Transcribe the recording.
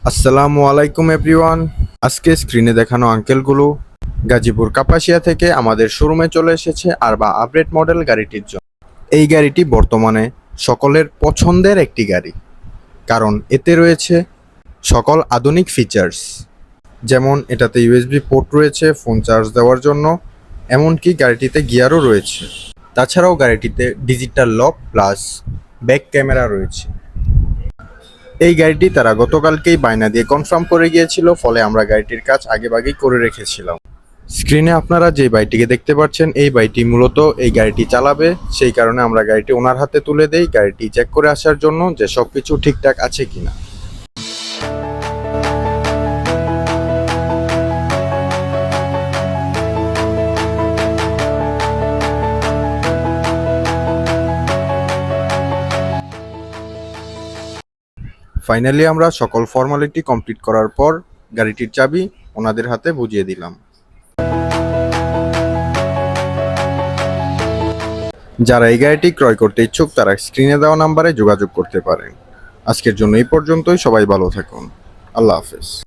আসসালামু আলাইকুম এভরিওয়ান। আজকে স্ক্রিনে দেখানো আঙ্কেলগুলো গাজীপুর কাপাসিয়া থেকে আমাদের শোরুমে চলে এসেছে আরবা আপডেট মডেল গাড়িটির জন্য। এই গাড়িটি বর্তমানে সকলের পছন্দের একটি গাড়ি, কারণ এতে রয়েছে সকল আধুনিক ফিচার্স। যেমন এটাতে ইউএসবি পোর্ট রয়েছে ফোন চার্জ দেওয়ার জন্য, এমনকি গাড়িটিতে গিয়ারও রয়েছে। তাছাড়াও গাড়িটিতে digital lock plus back camera রয়েছে। এই গাড়িটি তারা গতকালকেই বায়না দিয়ে কনফার্ম করে গিয়েছিল, ফলে আমরা গাড়িটির কাজ আগেভাগেই করে রেখেছিলাম। স্ক্রিনে আপনারা যে বাইকটিকে দেখতে পাচ্ছেন, এই বাইকটি মূলত এই গাড়িটি চালাবে, সেই কারণে আমরা গাড়িটি ওনার হাতে তুলে দেই গাড়িটি চেক করে আসার জন্য যে সবকিছু ঠিকঠাক আছে কিনা। ফাইনালি আমরা সকল ফর্মালিটি কমপ্লিট করার পর গাড়িটির চাবি ওনাদের হাতে বুঝিয়ে দিলাম। যারা এই গাড়িটি ক্রয় করতে ইচ্ছুক তারা স্ক্রিনে দেওয়া নাম্বারে যোগাযোগ করতে পারেন। আজকের জন্য এই পর্যন্তই। সবাই ভালো থাকুন। আল্লাহ হাফেজ।